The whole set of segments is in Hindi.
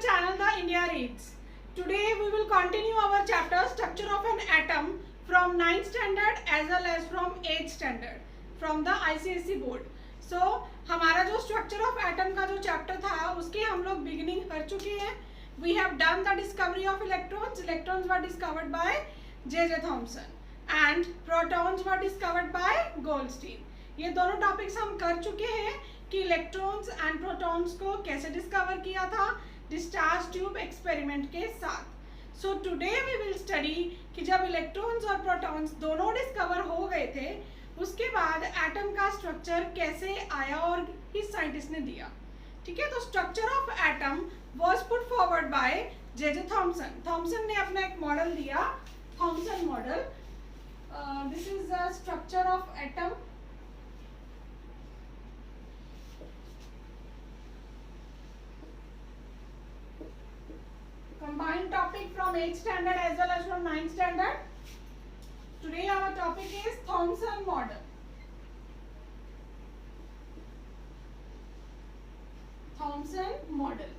channel The India Reads. Today we will continue our chapter Structure of an Atom from 9th standard as well as from 8th standard from the ICSE board. So हमारा जो Structure of Atom का जो chapter था उसकी हम लोग beginning कर चुके हैं. We have done the discovery of electrons. Electrons were discovered by J.J. Thomson and protons were discovered by Goldstein. ये दोनों टॉपिक्स हम कर चुके हैं कि इलेक्ट्रॉन्स एंड प्रोटॉन्स को कैसे डिस्कवर किया था डिस्चार्ज ट्यूब एक्सपेरिमेंट के साथ. So today we will study कि जब इलेक्ट्रॉन्स और प्रोटॉन्स दोनों डिस्कवर हो गए थे उसके बाद एटम का स्ट्रक्चर कैसे आया और किस साइंटिस्ट ने दिया. ठीक है, तो structure of atom was put forward by J Thomson. Thomson ने अपना एक मॉडल दिया, Thomson model. This is the structure of atom. Combined topic from 8th standard as well as from 9th standard. Today our topic is Thomson model. Thomson model.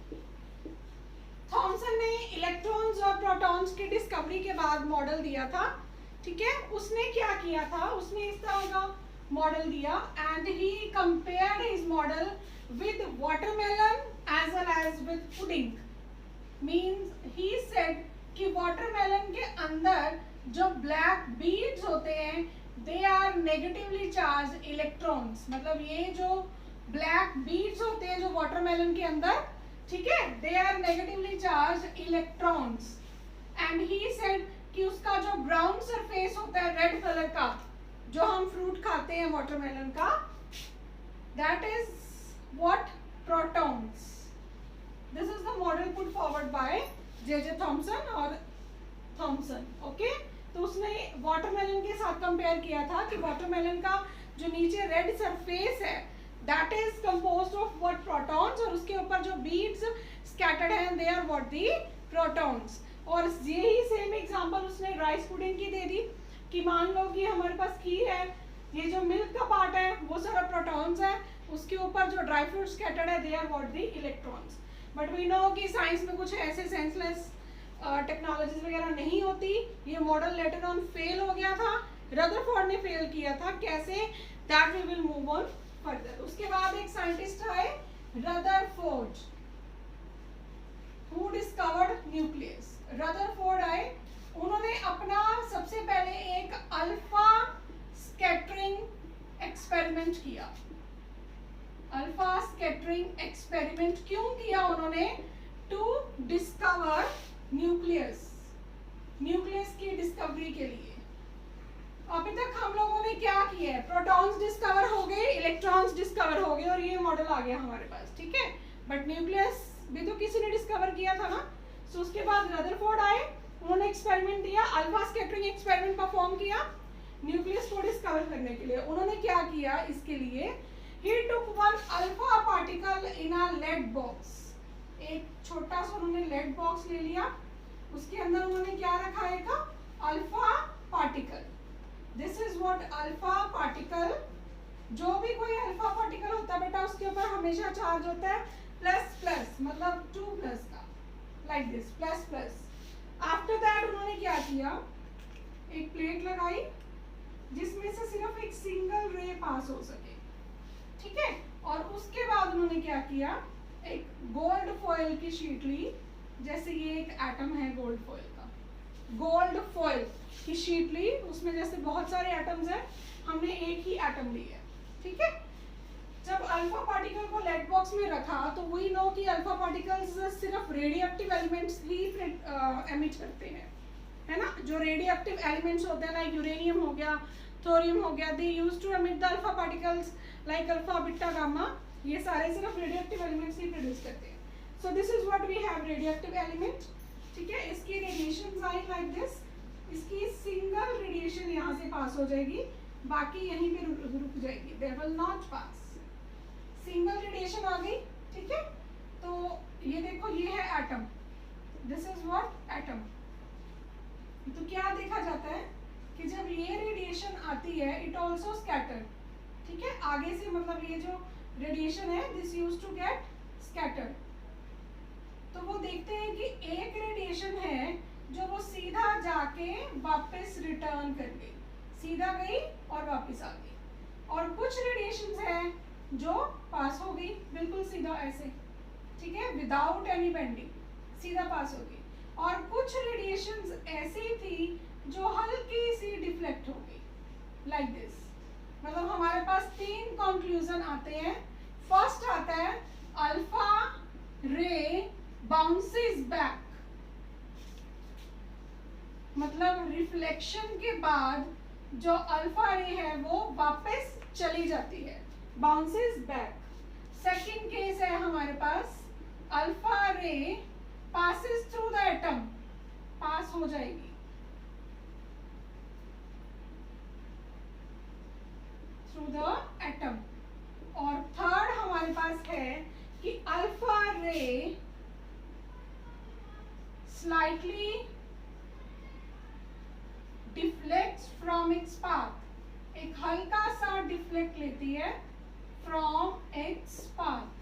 Thomson ने इलेक्ट्रॉन्स और प्रोटॉन्स की डिस्कवरी के बाद मॉडल दिया था. ठीक है, उसने क्या किया था, उसने इस तरह का मॉडल दिया and he compared his model with watermelon as well as with pudding. Means he said कि वाटरमेलन के अंदर जो ब्लैक बीड्स होते हैं they are negatively charge electrons. मतलब ये जो ब्लैक बीड्स होते हैं जो वाटरमेलन के अंदर, ठीक है, they are negatively charge electrons. And he said कि उसका जो ब्राउन सरफेस होता है रेड कलर का जो हम फ्रूट खाते हैं वाटरमेलन का, that is what protons. This is the model put forward by J.J. Thomson और Thomson. Okay? तो उसने वाटरमेलन के साथ कंपेयर किया था कि वाटरमेलन का जो नीचे रेड सरफेस है that is composed of what protons और उसके ऊपर जो beads scattered हैं they are what the protons. और यही सेम एग्जांपल उसने राइस पुडिंग की दे दी कि मान लो कि हमारे पास खीर है, ये जो मिल्क का पार्ट है वो सारा प्रोटॉन्स है, उसके ऊपर जो ड्राई फ्रूट स्कैटर्ड है they are what the electrons. But we know कि साइंस में कुछ ऐसे सेंसलेस टेक्नोलॉजीज वगैरह नहीं होती. ये मॉडल लेटर ऑन फेल हो गया था, रदरफोर्ड ने फेल किया था. कैसे, that we will move on further. उसके बाद एक साइंटिस्ट आए Rutherford who discovered nucleus. Rutherford आए, उन्होंने अपना सबसे पहले एक अल्फा स्कैटरिंग एक्सपेरिमेंट किया. अल्फा स्कैटरिंग एक्सपेरिमेंट क्यों किया उन्होंने? टू डिस्कवर न्यूक्लियस, न्यूक्लियस की डिस्कवरी के लिए. अभी तक हम लोगों ने क्या किया है, प्रोटॉन्स डिस्कवर हो गए, इलेक्ट्रॉन्स डिस्कवर हो गए और ये मॉडल आ गया हमारे पास. ठीक है, बट न्यूक्लियस भी तो किसी ने डिस्कवर किया था ना. सो उसके बाद रदरफोर्ड आए, उन्होंने एक्सपेरिमेंट दिया, अल्फा स्कैटरिंग एक्सपेरिमेंट परफॉर्म किया न्यूक्लियस को डिस्कवर करने के लिए. उन्होंने क्या किया इसके लिए, he took one alpha particle in a lead box. एक छोटा सा उन्होंने lead box ले लिया, उसके अंदर उन्होंने क्या रखा है का alpha particle. This is what alpha particle. जो भी कोई अल्फा पार्टिकल होता है बेटा उसके ऊपर हमेशा चार्ज होता है प्लस प्लस, मतलब 2 प्लस का, like this plus plus. After that उन्होंने क्या किया, एक प्लेट लगाई जिसमें से सिर्फ एक सिंगल रे पास हो सके. ठीक है, और उसके बाद उन्होंने क्या किया, एक गोल्ड फॉइल की शीट ली. जैसे ये एक एटम है गोल्ड फॉइल का, गोल्ड फॉइल की शीट ली, उसमें जैसे बहुत सारे एटम्स हैं, हमने एक ही एटम ली है. ठीक है, जब अल्फा पार्टिकल को लेड बॉक्स में रखा तो वी नो कि अल्फा पार्टिकल्स सिर्फ रेडियोएक्टिव एलिमेंट्स ही एमिट करते हैं, है ना. जो रेडियोएक्टिव एलिमेंट्स होते हैं लाइक यूरेनियम हो गया, थोरियम हो गया, they use to emit the alpha particles like alpha beta gamma. ये सारे सिर्फ रेडियोएक्टिव एलिमेंट्स ही प्रोड्यूस करते हैं. So this is what we have radioactive element. ठीक है, इसकी रेडिएशन आए लाइक दिस, इसकी सिंगल रेडिएशन यहाँ से पास हो जाएगी, बाकी यहीं पे रुक जाएगी, they will not pass. Single radiation आ गई. ठीक है, तो ये देखो ये है atom, this is what atom. तो क्या देखा जाता है कि जब ये रेडिएशन आती है इट ऑल्सो स्कैटर. ठीक है, आगे से मतलब ये जो रेडिएशन है this use to get scattered. तो वो देखते हैं कि एक रेडिएशन है जो वो सीधा जाके वापस रिटर्न कर गई, सीधा गई और वापस आ गई, और कुछ रेडिएशंस हैं जो पास हो गई बिल्कुल सीधा ऐसे, ठीक है, विदाउट एनी बेंडिंग, सीधा पास हो गई, और कुछ रेडिएशंस ऐसी थी जो हल्की सी डिफ्लेक्ट हो गई, लाइक दिस। मतलब हमारे पास 3 कंक्लूजन आते हैं। फर्स्ट आता है अल्फा रे बाउंसेस बैक, मतलब रिफ्लेक्शन के बाद जो अल्फा रे है वो वापस चली जाती है, बाउंसेस बैक। सेकंड केस है हमारे पास alpha ray passes through the atom, पास हो जाएगी, थ्रू द एटम। और थर्ड हमारे पास है कि alpha ray slightly deflects from its path, एक हल्का सा डिफ्लेक्ट लेती है from its path.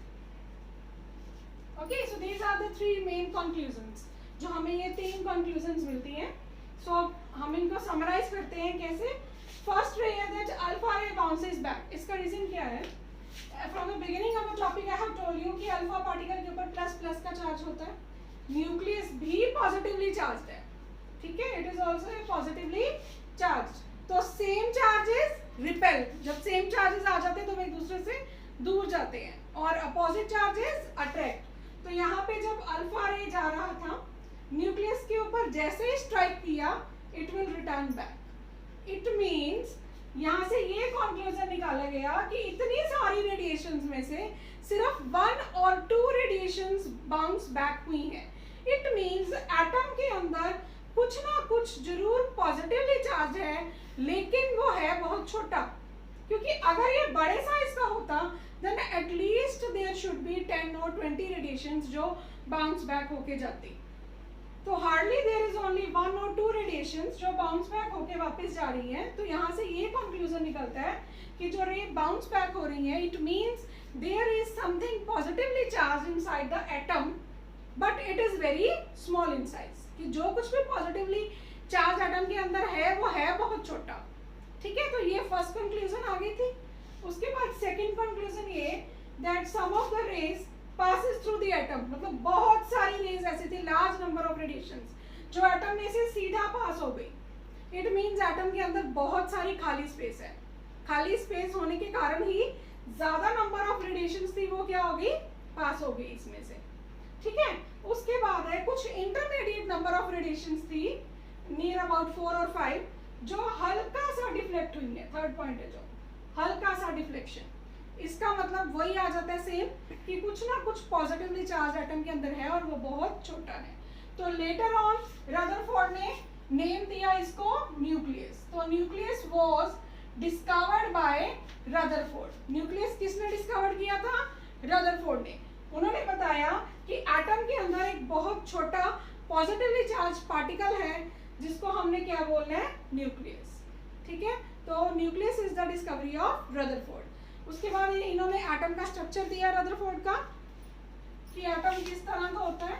Okay, so these are the 3 main conclusions, जो हमें ये 3 कंक्लूजन्स मिलती हैं। सो हम इनको समराइज करते हैं कैसे। फर्स्ट रे है दैट अल्फा रे बाउंसेस बैक। इसका रीजन क्या है? From the beginning of the topic I have told you कि अल्फा पार्टिकल के ऊपर प्लस प्लस का चार्ज होता है, न्यूक्लियस भी पॉजिटिवली चार्ज्ड है, ठीक है, it is also positively charged. तो सेम चार्जेस रिपेल, जब सेम चार्जेस आ जाते हैं तो वे एक दूसरे से दूर जाते हैं, और अपोजिट चार्जेस अट्रैक्ट। तो यहाँ पे जब अल्फा रे जा रहा था न्यूक्लियस के ऊपर, जैसे ही स्ट्राइक किया it will return back. It means यहाँ से ये कंक्लूजन निकाला गया कि इतनी सारी रेडिएशंस में से सिर्फ 1 और 2 रेडिएशंस बाउंस बैक हुई हैं। इट मीन्स एटम के अंदर कुछ ना कुछ जरूर पॉजिटिवली चार्ज है, लेकिन वो है बहुत छोटा, क्योंकि अगर ये बड़े साइज का होता then at least there should be 10 और 20 रेडिएशंस जो बाउंस बैक होके जाती। तो हार्डली देयर इज ओनली 1 और 2 रेडिएशंस जो बाउंस बैक होके वापस जा रही हैं। तो यहाँ से ये कंक्लूजन निकलता है कि जो रे बाउंस बैक हो रही है, it means there is something positively charge inside the atom, but it is very small in size, कि जो कुछ भी पॉजिटिवली चार्ज एटम के अंदर है वो है बहुत छोटा, ठीक है। तो ये फर्स्ट कंक्लूजन आ गई थी। उसके बाद सेकंड कंक्लूजन ये that some of the rays passes through the atom, मतलब बहुत सारी रेज ऐसी थी, लार्ज नंबर ऑफ रेडिएशंस जो एटम में से सीधा पास हो गई। इट मीन्स एटम के अंदर बहुत सारी खाली स्पेस है, खाली स्पेस होने के कारण ही ज्यादा नंबर ऑफ रेडिएशंस थी, वो क्या हो गई, पास हो गई इसमें से, ठीक है। उसके बाद है कुछ इंटरमीडिएट नंबर ऑफ रेडिएशंस थी, नियर अबाउट 4 और 5, जो हल्का सा डिफ्लेक्ट हुई है। थर्ड पॉइंट है जो हल्का सा डिफ्लेक्शन, इसका मतलब वही आ जाता है सेम कि कुछ ना कुछ पॉजिटिवली चार्ज एटम के अंदर है और वो बहुत छोटा है। तो लेटर ऑन रदरफोर्ड ने नेम दिया इसको न्यूक्लियस। तो nucleus was discovered by Rutherford. Nucleus किसने डिस्कवर किया था? रदरफोर्ड ने। उन्होंने बताया कि एटम के अंदर एक बहुत छोटा पॉजिटिवली चार्ज पार्टिकल है जिसको हमने क्या बोलना है, न्यूक्लियस, ठीक है। तो nucleus is the discovery of Rutherford. उसके बाद इन्होंने एटम का स्ट्रक्चर दिया रदरफोर्ड का, कि एटम किस तरह का होता है।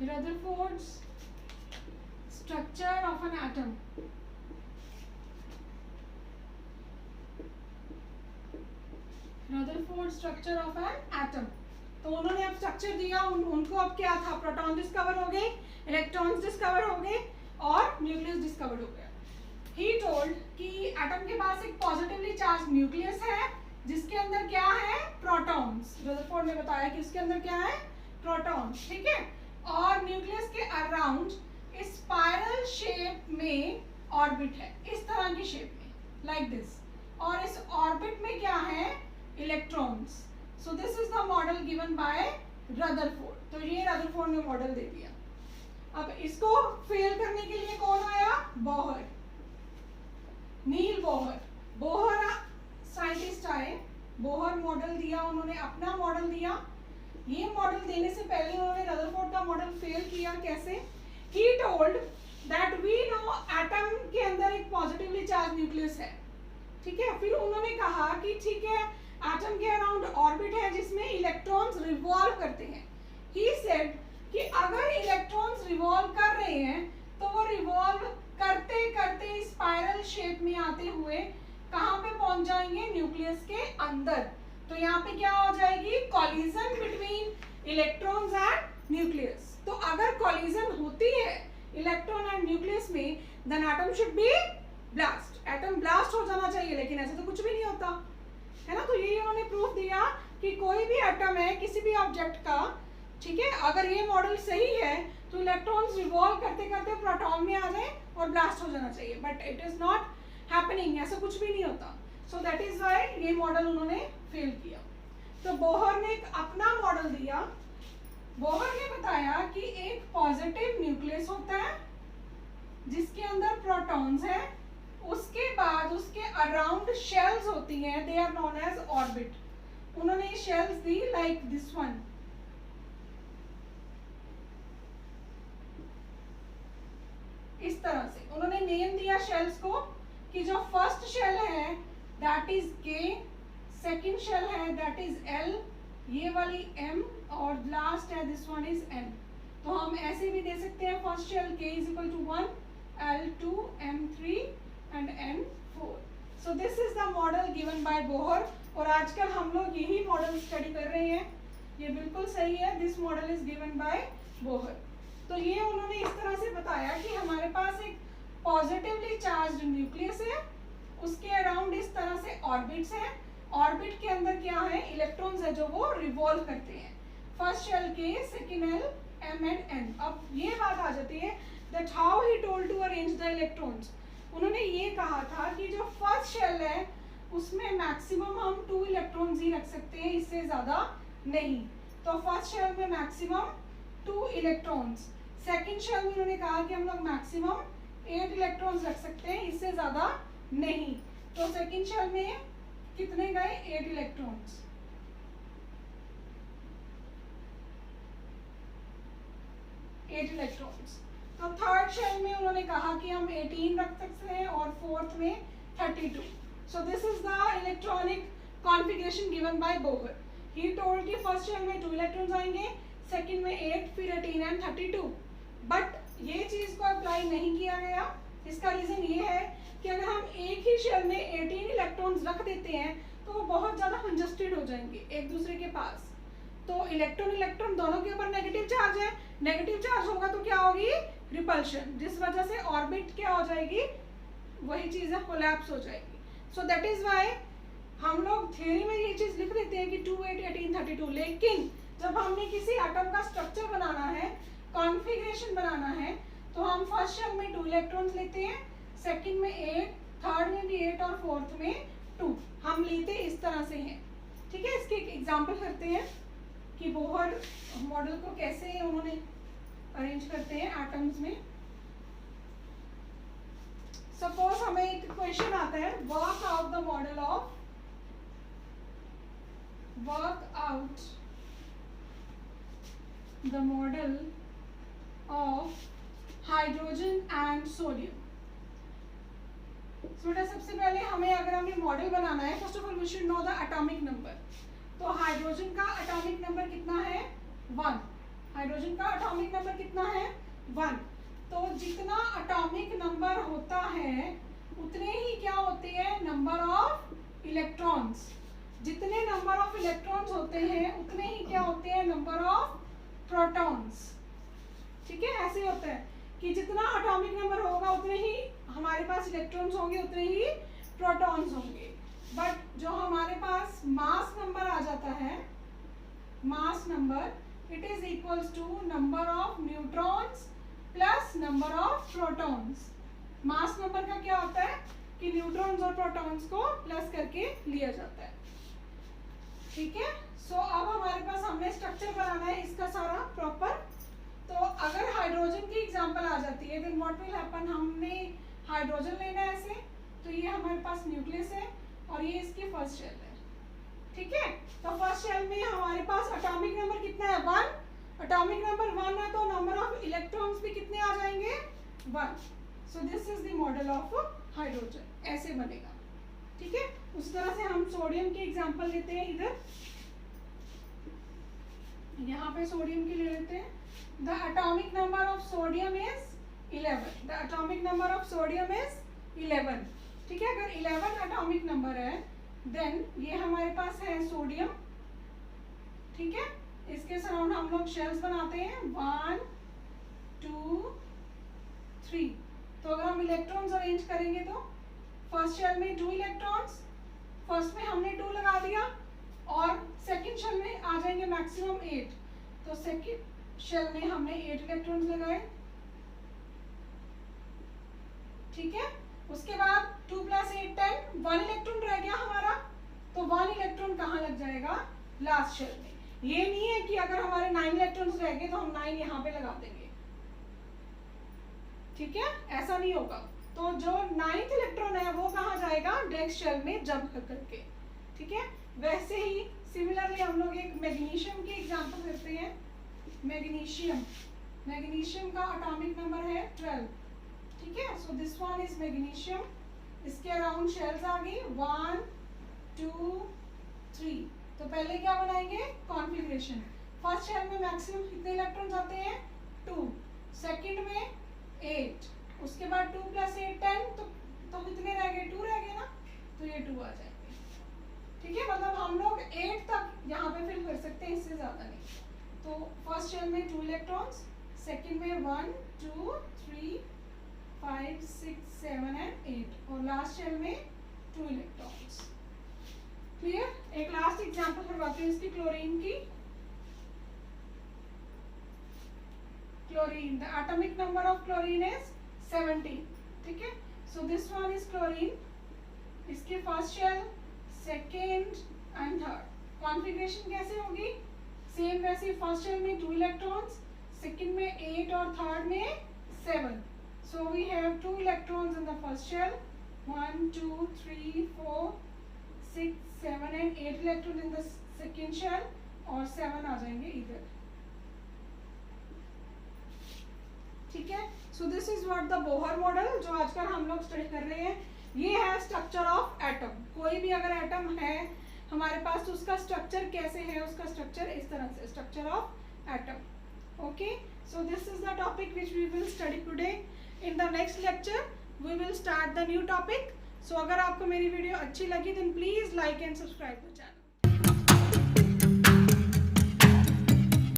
Rutherford's structure of an atom. Rutherford structure of an atom. तो उन्होंने अब स्ट्रक्चर दिया, उनको अब क्या था, प्रोटॉन डिस्कवर हो गए, इलेक्ट्रॉन्स डिस्कवर हो गए और न्यूक्लियस डिस्कवर हो गया। ही टोल्ड कि एटम के पास एक पॉजिटिवली चार्ज न्यूक्लियस है जिसके अंदर क्या है, प्रोटॉन्स। रदरफोर्ड ने बताया कि उसके अंदर क्या है, प्रोटॉन्स, ठीक है। और न्यूक्लियस के अराउंड स्पाइरल शेप में ऑर्बिट है, इस तरह की शेप में, लाइक दिस। और इस ऑर्बिट में क्या है, electrons. So this is the model given by Rutherford. तो ये रदरफोर्ड ने मॉडल दे दिया। अब इसको फेल करने के लिए कौन आया? बोहर, नील बोहर। बोहर साइंटिस्ट आए, बोहर मॉडल दिया उन्होंने, अपना मॉडल दिया। ये मॉडल देने से पहले उन्होंने रदरफोर्ड का मॉडल फेल किया। कैसे? He told that we know atom के अंदर एक पॉजिटिवली चार्ज न्यूक्लियस है, ठीक है। फिर उन्होंने कहा कि ठीक है, एटम के अराउंड ऑर्बिट है जिसमें इलेक्ट्रॉन्स रिवॉल्व करते हैं। ही सेड कि अगर इलेक्ट्रॉन्स रिवॉल्व कर रहे हैं तो वो रिवॉल्व करते करते स्पाइरल शेप में आते हुए कहाँ पे पहुंच जाएंगे? न्यूक्लियस के अंदर। तो यहाँ पे क्या हो जाएगी? Collision between electrons and nucleus. तो अगर कॉलिजन होती है इलेक्ट्रॉन एंड न्यूक्लियस में, then atom should be blast, atom blast हो जाना चाहिए, लेकिन ऐसे तो कुछ भी नहीं होता है ना। तो ये उन्होंने प्रूफ दिया कि कोई भी एटम है किसी भी ऑब्जेक्ट का, ठीक है, अगर ये मॉडल सही है तो इलेक्ट्रॉन्स रिवॉल्व करते करते प्रोटॉन में आ जाए और ब्लास्ट हो जाना चाहिए, but it is not happening, ऐसा कुछ भी नहीं होता। सो दैट इज व्हाई ये मॉडल उन्होंने फेल किया। तो बोहर ने एक अपना मॉडल दिया। बोहर ने बताया कि एक पॉजिटिव न्यूक्लियस होता है जिसके अंदर प्रोटॉन्स है, उसके बाद उसके अराउंड शेल्स होती हैं, they are known as orbit. उन्होंने शेल्स दी लाइक दिस वन, इस तरह से उन्होंने नेम दिया शेल्स को कि जो फर्स्ट शेल है दैट इज के, सेकंड शेल है दैट इज एल, ये वाली एम, और लास्ट है दिस वन इज एन। तो हम ऐसे भी दे सकते हैं, first shell K is equal to 1, L2, M3 and N4. So this is the model given by Bohr, और आजकल हम लोग यही मॉडल स्टडी कर रहे हैं, ये बिल्कुल सही है। This model is given by Bohr. तो ये उन्होंने इस तरह से बताया कि हमारे पास एक पॉजिटिवली चार्ज्ड न्यूक्लियस है, उसके अराउंड इस तरह से ऑर्बिट्स हैं, ऑर्बिट के अंदर क्या है? इलेक्ट्रॉन्स है जो वो रिवॉल्व करते हैं। First shell K, second L, M and N. अब ये बात आ जाती है that how he told to arrange the electrons। उन्होंने ये कहा था कि जो फर्स्ट शेल है उसमें मैक्सिमम हम 2 इलेक्ट्रॉन्स ही रख सकते हैं, इससे ज़्यादा नहीं। तो फर्स्ट शेल में मैक्सिमम 2 इलेक्ट्रॉन्स, सेकंड शेल में उन्होंने कहा कि हम लोग मैक्सिमम 8 इलेक्ट्रॉन्स रख सकते हैं, इससे ज़्यादा नहीं। तो सेकंड शेल में कितने गए? 8 इलेक्ट्रॉन्स। तो थर्ड शेल में उन्होंने कहा कि हम 18 रख सकते हैं और फोर्थ में 32। सो this is the electronic configuration given by Bohr. He told कि फर्स्ट शेल में 2 इलेक्ट्रॉन्स आएंगे, सेकंड में 8, फिर 18 एंड 32। बट ये चीज़ को अप्लाई नहीं किया गया। इसका रीज़न ये है कि अगर हम एक ही शेल में 18 इलेक्ट्रॉन्स रख देते हैं तो वो बहुत ज़्यादा कंजस्टेड हो जाएंगे एक दूसरे के पास। तो इलेक्ट्रॉन इलेक्ट्रॉन दोनों के ऊपर नेगेटिव चार्ज है, नेगेटिव चार्ज होगा तो क्या होगी? रिपल्शन, जिस वजह से ऑर्बिट क्या हो जाएगी? वही चीज़ है, कोलैप्स हो जाएगी। सो दैट इज व्हाई हम लोग थ्योरी में ये चीज़ लिख देते हैं कि 2, 8, 18, 32, लेकिन जब हमने किसी एटम का स्ट्रक्चर बनाना है, कॉन्फ़िगरेशन बनाना है, तो हम फर्स्ट शेल में 2 इलेक्ट्रॉन्स लेते हैं, सेकंड में 8, थर्ड में भी 8 और फोर्थ में 2 हम लेते इस तरह से हैं। ठीक है, इसके एक एग्जाम्पल करते हैं कि बोहर मॉडल को कैसे उन्होंने अरेंज करते हैं एटम्स में। सपोज हमें एक क्वेश्चन आता है, work out the model of, work out the model of hydrogen and sodium. बेटा सबसे पहले हमें, अगर हमें मॉडल बनाना है, first of all we should know the atomic number. तो हाइड्रोजन का एटॉमिक नंबर कितना है? 1। हाइड्रोजन का एटॉमिक नंबर कितना है? 1। तो जितना एटॉमिक नंबर होता है उतने ही क्या होते हैं? Number of electrons. जितने नंबर ऑफ इलेक्ट्रॉन्स होते हैं उतने ही क्या होते हैं? Number of protons. ठीक है, ऐसे होता है कि जितना एटॉमिक नंबर होगा उतने ही हमारे पास इलेक्ट्रॉन्स होंगे, उतने ही प्रोटॉन्स होंगे। बट जो हमारे पास मास नंबर आ जाता है, mass number, it is equals to number of neutrons plus number of protons. Mass number का क्या होता है कि न्यूट्रॉन्स और प्रोटॉन्स को प्लस करके लिया जाता है। ठीक है, सो अब हमारे पास, हमने स्ट्रक्चर बनाना है इसका सारा प्रॉपर। तो अगर हाइड्रोजन की डबल आ जाती है, देन व्हाट विल हैपन, हमने हाइड्रोजन लेना है ऐसे, तो ये हमारे पास न्यूक्लियस है और ये इसकी फर्स्ट शेल है, ठीक है। तो फर्स्ट शेल में हमारे पास एटॉमिक नंबर कितना है, 1, एटॉमिक नंबर 1 है तो नंबर ऑफ इलेक्ट्रॉन्स भी कितने आ जाएंगे, 1। सो this is the model of hydrogen, ऐसे बनेगा, ठीक है। उस तरह से हम सोडियम के एग्जांपल लेते हैं, इधर यहाँ पे सोडियम की ले लेते हैं। The atomic number of sodium is 11, the atomic number of sodium is 11, ठीक है। अगर 11 एटॉमिक नंबर है देन ये हमारे पास है सोडियम, ठीक है। इसके सराउंड हम लोग शेल्स बनाते हैं 1 2 3। तो अगर हम इलेक्ट्रॉन्स अरेंज करेंगे तो फर्स्ट शेल में 2 इलेक्ट्रॉन्स, फर्स्ट में हमने 2 लगा दिया और सेकंड शेल में आ जाएंगे मैक्सिमम 8, तो सेकंड शेल में हमने 8 इलेक्ट्रॉन्स लगाए, ठीक है। उसके बाद 2 + 8 10, 1 इलेक्ट्रॉन रह गया हमारा, तो 1 इलेक्ट्रॉन कहाँ लग जाएगा, लास्ट शेल में। ये नहीं है कि अगर हमारे 9 इलेक्ट्रॉन्स रह गए तो हम 9 यहाँ पे लगा देंगे, ठीक है, ऐसा नहीं होगा। तो जो 9th इलेक्ट्रॉन है वो कहाँ जाएगा, नेक्स्ट शेल में जंप करके, ठीक है। वैसे ही सिमिलरली हम लोग एक मैग्नीशियम की एग्जांपल लेते हैं। मैग्नीशियम, मैग्नीशियम का एटॉमिक नंबर है 12, ठीक है। So this one is magnesium, इसके अराउंड शेल्स आ गई 1 2 3। तो पहले क्या बनाएंगे, कॉन्फ़िगरेशन। फर्स्ट शेल में मैक्सिमम कितने इलेक्ट्रॉन्स आते हैं, 2, सेकंड में 8, उसके बाद 2 + 8 10, तो कितने रह गए, 2 रह गए ना, तो ये 2 आ जाएंगे, ठीक है। मतलब हम लोग 8 तक यहाँ पे फिल कर सकते हैं, इससे ज़्यादा नहीं। तो फर्स्ट शेल में 2 इलेक्ट्रॉन्स, सेकंड में 1 2 3 5 6 7 एंड 8 और लास्ट शेल में 2 इलेक्ट्रॉन्स। क्लियर। एक लास्ट एग्जांपल करवाती हूँ इसकी, क्लोरीन की। Chlorine, the atomic number of chlorine is 17, ठीक है। So this one is chlorine, इसके first shell, second and third. Configuration कैसे होगी, सेम वैसे, फर्स्ट शेल में 2 इलेक्ट्रॉन्स, सेकेंड में 8 और थर्ड में 7। So we have 2 electrons in the first shell, 1 2 3 4 6 7 and 8 electron in the second shell और 7 आ जाएंगे इधर, ठीक है। So this is what the Bohr model जो आजकल हम लोग स्टडी कर रहे हैं। ये है स्ट्रक्चर ऑफ एटम। कोई भी अगर एटम है हमारे पास तो उसका स्ट्रक्चर कैसे है, उसका स्ट्रक्चर इस तरह से, structure of atom, okay. So this is the topic which we will study today. In the next lecture we will start the new topic. So अगर आपको मेरी वीडियो अच्छी लगी then please like and subscribe the channel.